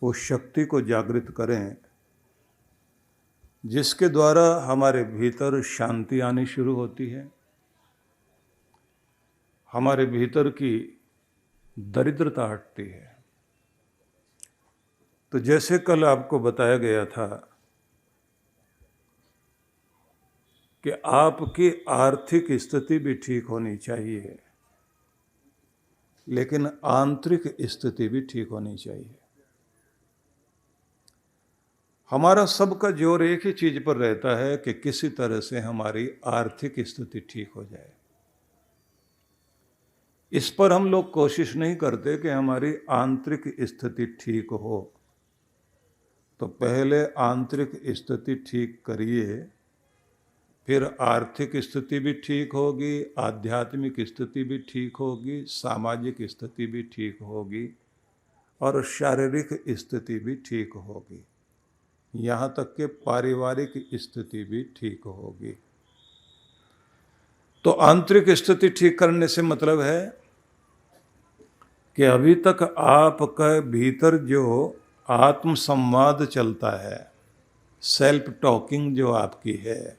उस शक्ति को जागृत करें जिसके द्वारा हमारे भीतर शांति आनी शुरू होती है, हमारे भीतर की दरिद्रता हटती है। तो जैसे कल आपको बताया गया था कि आपकी आर्थिक स्थिति भी ठीक होनी चाहिए, लेकिन आंतरिक स्थिति भी ठीक होनी चाहिए। हमारा सबका जोर एक ही चीज पर रहता है कि किसी तरह से हमारी आर्थिक स्थिति ठीक हो जाए। इस पर हम लोग कोशिश नहीं करते कि हमारी आंतरिक स्थिति ठीक हो। तो पहले आंतरिक स्थिति ठीक करिए, फिर आर्थिक स्थिति भी ठीक होगी, आध्यात्मिक स्थिति भी ठीक होगी, सामाजिक स्थिति भी ठीक होगी और शारीरिक स्थिति भी ठीक होगी, यहाँ तक कि पारिवारिक स्थिति भी ठीक होगी। तो आंतरिक स्थिति ठीक करने से मतलब है कि अभी तक आपके भीतर जो आत्म संवाद चलता है, सेल्फ टॉकिंग जो आपकी है,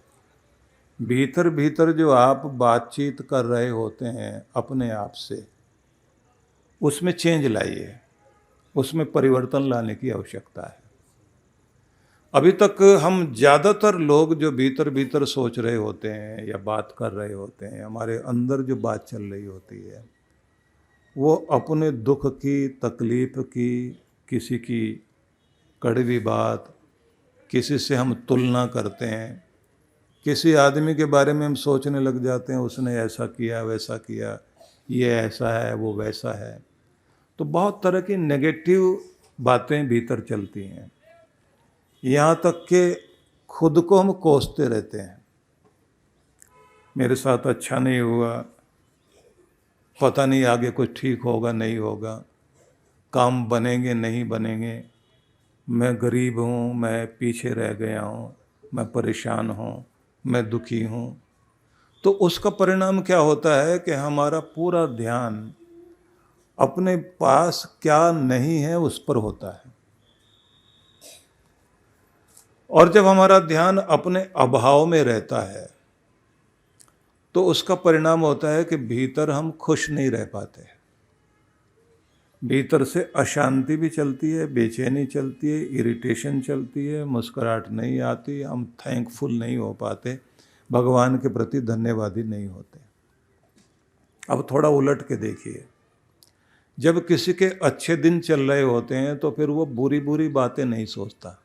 भीतर भीतर जो आप बातचीत कर रहे होते हैं अपने आप से, उसमें चेंज लाइए, उसमें परिवर्तन लाने की आवश्यकता है। अभी तक हम ज़्यादातर लोग जो भीतर भीतर सोच रहे होते हैं या बात कर रहे होते हैं, हमारे अंदर जो बात चल रही होती है, वो अपने दुख की, तकलीफ की, किसी की कड़वी बात, किसी से हम तुलना करते हैं, किसी आदमी के बारे में हम सोचने लग जाते हैं उसने ऐसा किया, वैसा किया, ये ऐसा है, वो वैसा है। तो बहुत तरह की नेगेटिव बातें भीतर चलती हैं, यहाँ तक कि खुद को हम कोसते रहते हैं। मेरे साथ अच्छा नहीं हुआ, पता नहीं आगे कुछ ठीक होगा नहीं होगा, काम बनेंगे नहीं बनेंगे, मैं गरीब हूँ, मैं पीछे रह गया हूँ, मैं परेशान हूँ, मैं दुखी हूँ। तो उसका परिणाम क्या होता है कि हमारा पूरा ध्यान अपने पास क्या नहीं है उस पर होता है, और जब हमारा ध्यान अपने अभाव में रहता है तो उसका परिणाम होता है कि भीतर हम खुश नहीं रह पाते। भीतर से अशांति भी चलती है, बेचैनी चलती है, इरिटेशन चलती है, मुस्कुराहट नहीं आती, हम थैंकफुल नहीं हो पाते, भगवान के प्रति धन्यवादी नहीं होते। अब थोड़ा उलट के देखिए, जब किसी के अच्छे दिन चल रहे होते हैं तो फिर वो बुरी बुरी बातें नहीं सोचता।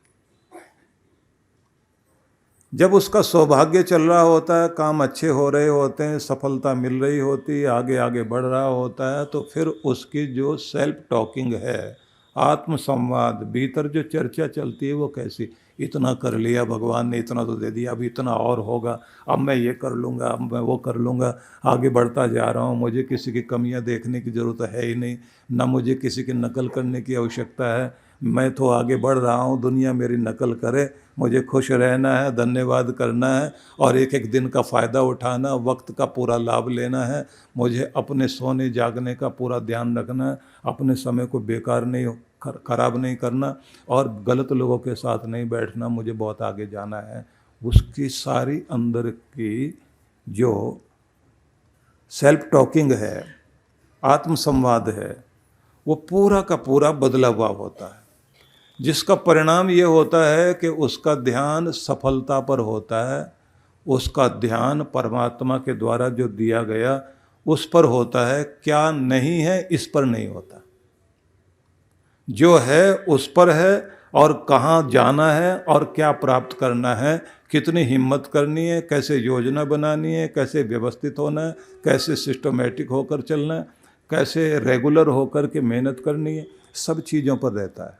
जब उसका सौभाग्य चल रहा होता है, काम अच्छे हो रहे होते हैं, सफलता मिल रही होती है, आगे आगे बढ़ रहा होता है, तो फिर उसकी जो सेल्फ टॉकिंग है, आत्म संवाद, भीतर जो चर्चा चलती है, वो कैसी, इतना कर लिया, भगवान ने इतना तो दे दिया, अब इतना और होगा, अब मैं ये कर लूँगा, अब मैं वो कर लूँगा, आगे बढ़ता जा रहा हूँ, मुझे किसी की कमियाँ देखने की ज़रूरत है ही नहीं, ना मुझे किसी की नकल करने की आवश्यकता है, मैं तो आगे बढ़ रहा हूँ, दुनिया मेरी नकल करे, मुझे खुश रहना है, धन्यवाद करना है और एक एक दिन का फ़ायदा उठाना, वक्त का पूरा लाभ लेना है, मुझे अपने सोने जागने का पूरा ध्यान रखना है, अपने समय को बेकार नहीं खराब नहीं करना और गलत लोगों के साथ नहीं बैठना, मुझे बहुत आगे जाना है। उसकी सारी अंदर की जो सेल्फ टॉकिंग है, आत्म संवाद है, वो पूरा का पूरा बदला हुआ होता है, जिसका परिणाम ये होता है कि उसका ध्यान सफलता पर होता है, उसका ध्यान परमात्मा के द्वारा जो दिया गया उस पर होता है, क्या नहीं है इस पर नहीं होता। जो है उस पर है और कहाँ जाना है और क्या प्राप्त करना है, कितनी हिम्मत करनी है, कैसे योजना बनानी है, कैसे व्यवस्थित होना है, कैसे सिस्टमेटिक होकर चलना है, कैसे रेगुलर होकर के मेहनत करनी है, सब चीज़ों पर रहता है।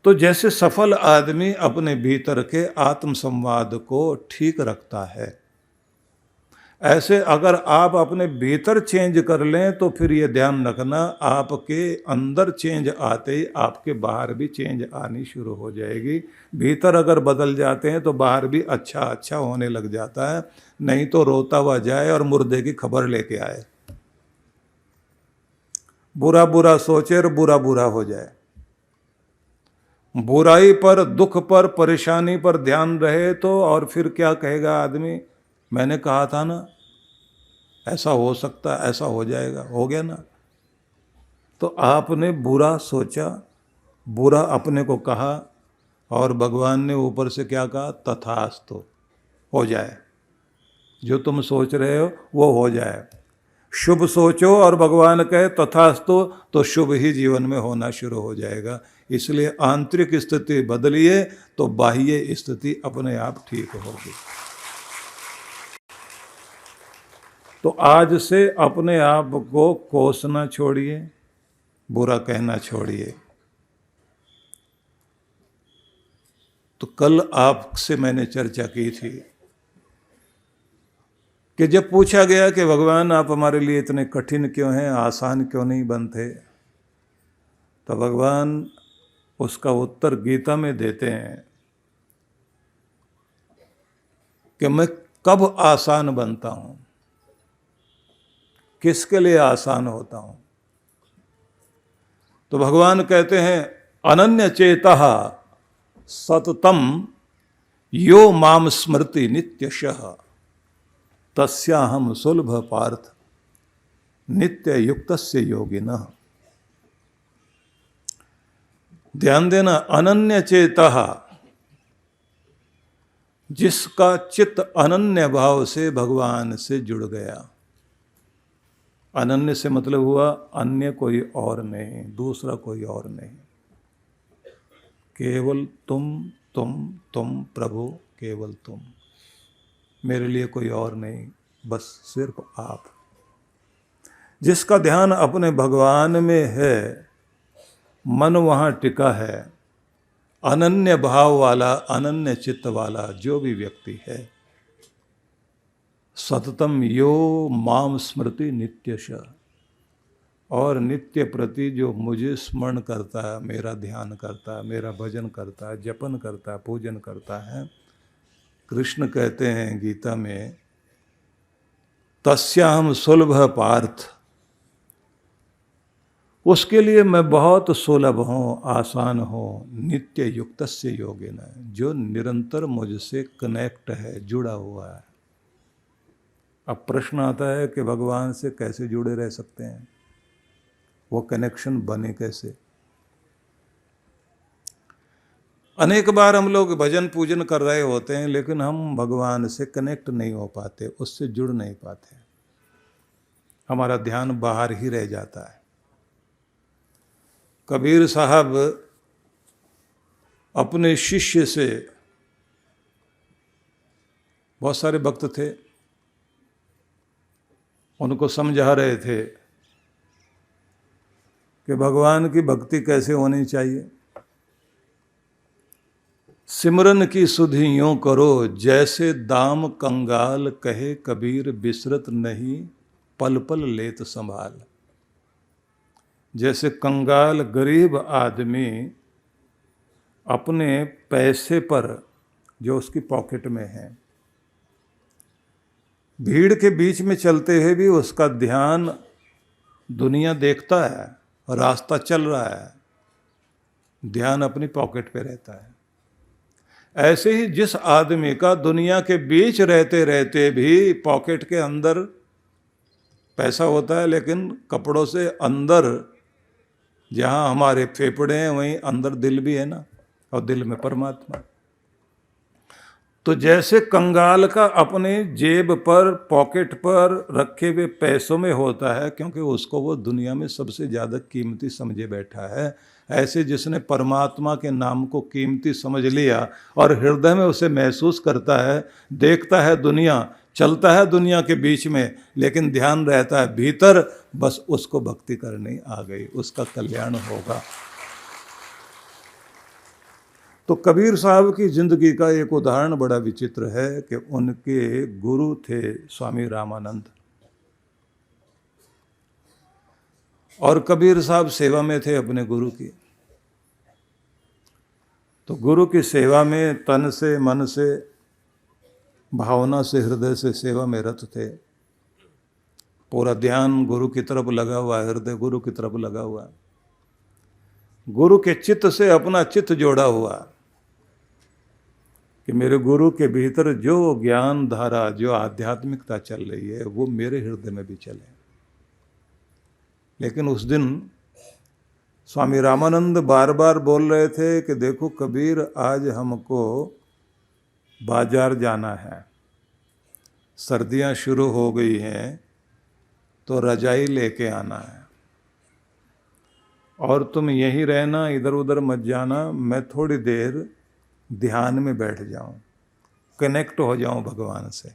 तो जैसे सफल आदमी अपने भीतर के आत्म संवाद को ठीक रखता है, ऐसे अगर आप अपने भीतर चेंज कर लें तो फिर ये ध्यान रखना, आपके अंदर चेंज आते ही आपके बाहर भी चेंज आनी शुरू हो जाएगी। भीतर अगर बदल जाते हैं तो बाहर भी अच्छा अच्छा होने लग जाता है, नहीं तो रोता हुआ जाए और मुर्दे की खबर लेके आए। बुरा बुरा सोचे और बुरा बुरा हो जाए। बुराई पर, दुख पर, परेशानी पर ध्यान रहे तो और फिर क्या कहेगा आदमी, मैंने कहा था ना ऐसा हो सकता, ऐसा हो जाएगा, हो गया ना। तो आपने बुरा सोचा, बुरा अपने को कहा, और भगवान ने ऊपर से क्या कहा, तथास्तु, हो जाए, जो तुम सोच रहे हो वो हो जाए। शुभ सोचो और भगवान कहे तथास्तु, तो शुभ ही जीवन में होना शुरू हो जाएगा। इसलिए आंतरिक स्थिति बदलिए तो बाह्य स्थिति अपने आप ठीक होगी। तो आज से अपने आप को कोसना छोड़िए, बुरा कहना छोड़िए। तो कल आपसे मैंने चर्चा की थी कि जब पूछा गया कि भगवान आप हमारे लिए इतने कठिन क्यों हैं, आसान क्यों नहीं बनते, तो भगवान उसका उत्तर गीता में देते हैं कि मैं कब आसान बनता हूं, किसके लिए आसान होता हूं। तो भगवान कहते हैं अनन्य चेतः सततम यो माम स्मृति नित्यशः तस्याहम सुलभ पार्थ नित्य युक्तस्य योगिनः। ध्यान देना, अनन्य चेतः, जिसका चित्त अनन्य भाव से भगवान से जुड़ गया। अनन्य से मतलब हुआ अन्य कोई और नहीं, दूसरा कोई और नहीं, केवल तुम प्रभु, केवल तुम, मेरे लिए कोई और नहीं, बस सिर्फ आप। जिसका ध्यान अपने भगवान में है, मन वहाँ टिका है, अनन्य भाव वाला, अनन्य चित्त वाला जो भी व्यक्ति है, सततम यो माम स्मृति नित्यशः, और नित्य प्रति जो मुझे स्मरण करता है, मेरा ध्यान करता है, मेरा भजन करता है, जपन करता है, पूजन करता है। कृष्ण कहते हैं गीता में तस्याहम सुलभ पार्थ, उसके लिए मैं बहुत सुलभ हूँ, आसान हूँ, नित्य युक्तस्य योगिन, जो निरंतर मुझसे कनेक्ट है, जुड़ा हुआ है। अब प्रश्न आता है कि भगवान से कैसे जुड़े रह सकते हैं, वो कनेक्शन बने कैसे। अनेक बार हम लोग भजन पूजन कर रहे होते हैं, लेकिन हम भगवान से कनेक्ट नहीं हो पाते, उससे जुड़ नहीं पाते, हमारा ध्यान बाहर ही रह जाता है। कबीर साहब अपने शिष्य से, बहुत सारे भक्त थे, उनको समझा रहे थे कि भगवान की भक्ति कैसे होनी चाहिए। सिमरन की सुधि यूं करो, जैसे दाम कंगाल, कहे कबीर बिसरत नहीं, पल पल लेत संभाल। जैसे कंगाल गरीब आदमी अपने पैसे पर, जो उसकी पॉकेट में है, भीड़ के बीच में चलते हुए भी उसका ध्यान दुनिया देखता है, रास्ता चल रहा है, ध्यान अपनी पॉकेट पे रहता है। ऐसे ही जिस आदमी का दुनिया के बीच रहते रहते भी पॉकेट के अंदर पैसा होता है, लेकिन कपड़ों से अंदर, जहाँ हमारे फेफड़े हैं वहीं अंदर दिल भी है ना, और दिल में परमात्मा। तो जैसे कंगाल का अपने जेब पर, पॉकेट पर रखे हुए पैसों में होता है, क्योंकि उसको वो दुनिया में सबसे ज़्यादा कीमती समझे बैठा है, ऐसे जिसने परमात्मा के नाम को कीमती समझ लिया और हृदय में उसे महसूस करता है, देखता है दुनिया, चलता है दुनिया के बीच में, लेकिन ध्यान रहता है भीतर, बस उसको भक्ति करनी आ गई, उसका कल्याण होगा। तो कबीर साहब की जिंदगी का एक उदाहरण बड़ा विचित्र है कि उनके गुरु थे स्वामी रामानंद, और कबीर साहब सेवा में थे अपने गुरु की। तो गुरु की सेवा में तन से, मन से, भावना से, हृदय से सेवा में रत थे। पूरा ध्यान गुरु की तरफ लगा हुआ है, हृदय गुरु की तरफ लगा हुआ है, गुरु के चित्त से अपना चित्त जोड़ा हुआ कि मेरे गुरु के भीतर जो ज्ञान धारा, जो आध्यात्मिकता चल रही है वो मेरे हृदय में भी चले। लेकिन उस दिन स्वामी रामानंद बार बार बोल रहे थे कि देखो कबीर, आज हमको बाजार जाना है, सर्दियां शुरू हो गई हैं, तो रजाई लेके आना है और तुम यहीं रहना, इधर उधर मत जाना, मैं थोड़ी देर ध्यान में बैठ जाऊं, कनेक्ट हो जाऊं भगवान से।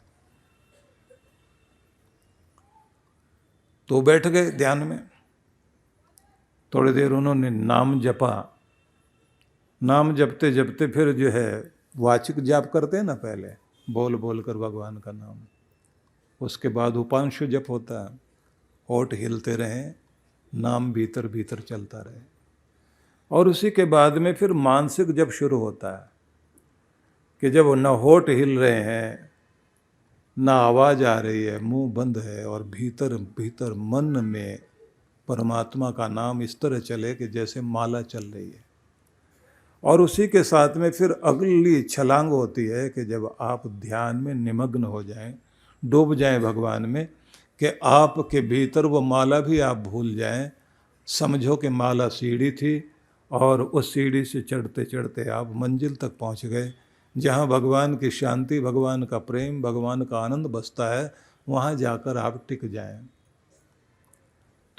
तो बैठ गए ध्यान में, थोड़ी देर उन्होंने नाम जपा। नाम जपते जपते फिर जो है वाचिक जाप करते हैं ना, पहले बोल बोल कर भगवान का नाम, उसके बाद उपांशु जप होता है, होठ हिलते रहें, नाम भीतर भीतर चलता रहे। और उसी के बाद में फिर मानसिक जप शुरू होता है कि जब न होठ हिल रहे हैं, ना आवाज़ आ रही है, मुंह बंद है और भीतर भीतर मन में परमात्मा का नाम इस तरह चले कि जैसे माला चल रही है। और उसी के साथ में फिर अगली छलांग होती है कि जब आप ध्यान में निमग्न हो जाएं, डूब जाएं भगवान में, कि आपके भीतर वो माला भी आप भूल जाएं। समझो कि माला सीढ़ी थी और उस सीढ़ी से चढ़ते चढ़ते आप मंजिल तक पहुंच गए, जहां भगवान की शांति, भगवान का प्रेम, भगवान का आनंद बसता है, वहां जाकर आप टिक जाएं।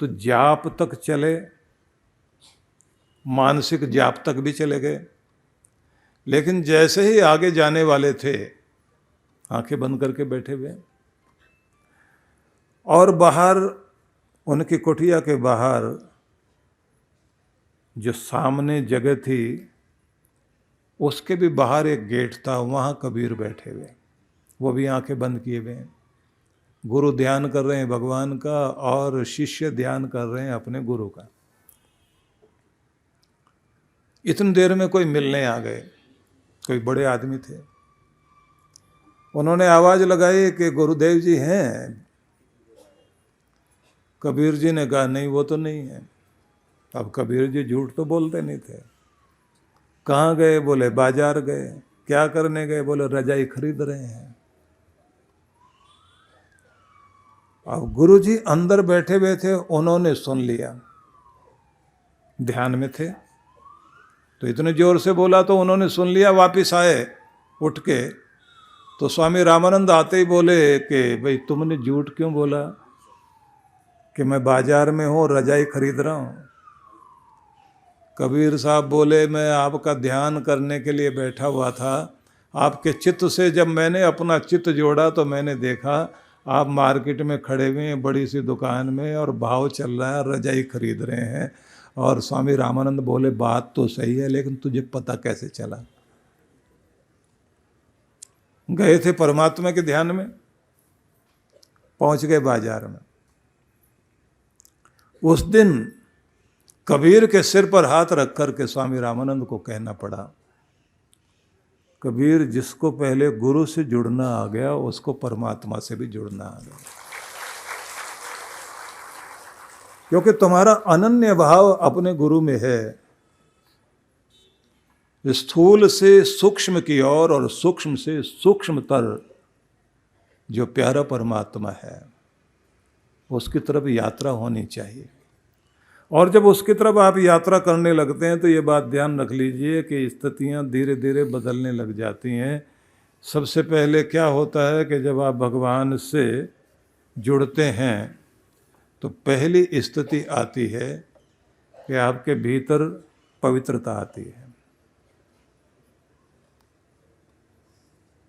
तो जाप तक चले, मानसिक जाप तक भी चले गए। लेकिन जैसे ही आगे जाने वाले थे, आंखें बंद करके बैठे हुए, और बाहर उनकी कुटिया के बाहर जो सामने जगह थी, उसके भी बाहर एक गेट था, वहाँ कबीर बैठे हुए, वो भी आंखें बंद किए हुए हैं। गुरु ध्यान कर रहे हैं भगवान का और शिष्य ध्यान कर रहे हैं अपने गुरु का। इतनी देर में कोई मिलने आ गए, कोई बड़े आदमी थे। उन्होंने आवाज़ लगाई कि गुरुदेव जी हैं। कबीर जी ने कहा नहीं, वो तो नहीं है। अब कबीर जी झूठ तो बोलते नहीं थे। कहाँ गए? बोले बाजार गए। क्या करने गए? बोले रजाई खरीद रहे हैं। अब गुरु जी अंदर बैठे हुए थे, उन्होंने सुन लिया, ध्यान में थे, तो इतने जोर से बोला तो उन्होंने सुन लिया। वापिस आए उठ के, तो स्वामी रामानंद आते ही बोले कि भाई तुमने झूठ क्यों बोला कि मैं बाजार में हूँ, रजाई खरीद रहा हूँ। कबीर साहब बोले मैं आपका ध्यान करने के लिए बैठा हुआ था, आपके चित्त से जब मैंने अपना चित्त जोड़ा तो मैंने देखा आप मार्केट में खड़े हुए हैं, बड़ी सी दुकान में, और भाव चल रहा है, रजाई खरीद रहे हैं। और स्वामी रामानंद बोले बात तो सही है, लेकिन तुझे पता कैसे चला? गए थे परमात्मा के ध्यान में, पहुंच गए बाजार में। उस दिन कबीर के सिर पर हाथ रख कर के स्वामी रामानंद को कहना पड़ा, कबीर, जिसको पहले गुरु से जुड़ना आ गया, उसको परमात्मा से भी जुड़ना आ गया, क्योंकि तुम्हारा अनन्य भाव अपने गुरु में है। स्थूल से सूक्ष्म की ओर और सूक्ष्म से सूक्ष्मतर जो प्यारा परमात्मा है, उसकी तरफ यात्रा होनी चाहिए। और जब उसकी तरफ आप यात्रा करने लगते हैं तो ये बात ध्यान रख लीजिए कि स्थितियाँ धीरे धीरे बदलने लग जाती हैं। सबसे पहले क्या होता है कि जब आप भगवान से जुड़ते हैं तो पहली स्थिति आती है कि आपके भीतर पवित्रता आती है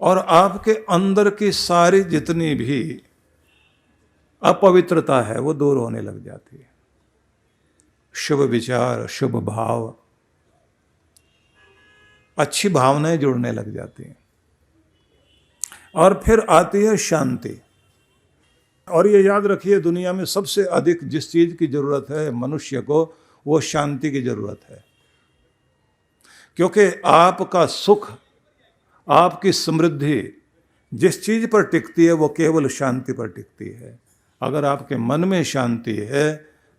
और आपके अंदर की सारी जितनी भी अपवित्रता है वो दूर होने लग जाती है। शुभ विचार, शुभ भाव, अच्छी भावनाएं जुड़ने लग जाती हैं और फिर आती है शांति। और ये याद रखिए, दुनिया में सबसे अधिक जिस चीज की जरूरत है मनुष्य को, वो शांति की जरूरत है। क्योंकि आपका सुख, आपकी समृद्धि जिस चीज पर टिकती है वो केवल शांति पर टिकती है। अगर आपके मन में शांति है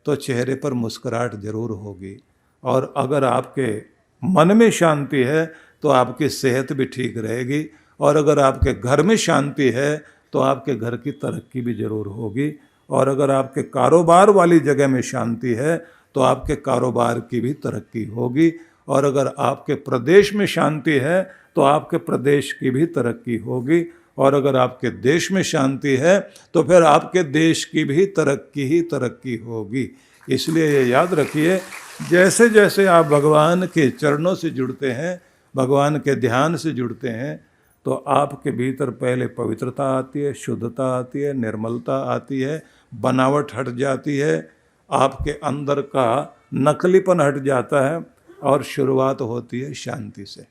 तो चेहरे पर मुस्कुराहट जरूर होगी, और अगर आपके मन में शांति है तो आपकी सेहत भी ठीक रहेगी, और अगर आपके घर में शांति है तो आपके घर की तरक्की भी जरूर होगी, और अगर आपके कारोबार वाली जगह में शांति है तो आपके कारोबार की भी तरक्की होगी, और अगर आपके प्रदेश में शांति है तो आपके प्रदेश की भी तरक्की होगी, और अगर आपके देश में शांति है तो फिर आपके देश की भी तरक्की ही तरक्की होगी। इसलिए ये याद रखिए, जैसे जैसे आप भगवान के चरणों से जुड़ते हैं, भगवान के ध्यान से जुड़ते हैं, तो आपके भीतर पहले पवित्रता आती है, शुद्धता आती है, निर्मलता आती है, बनावट हट जाती है, आपके अंदर का नकलीपन हट जाता है, और शुरुआत होती है शांति से।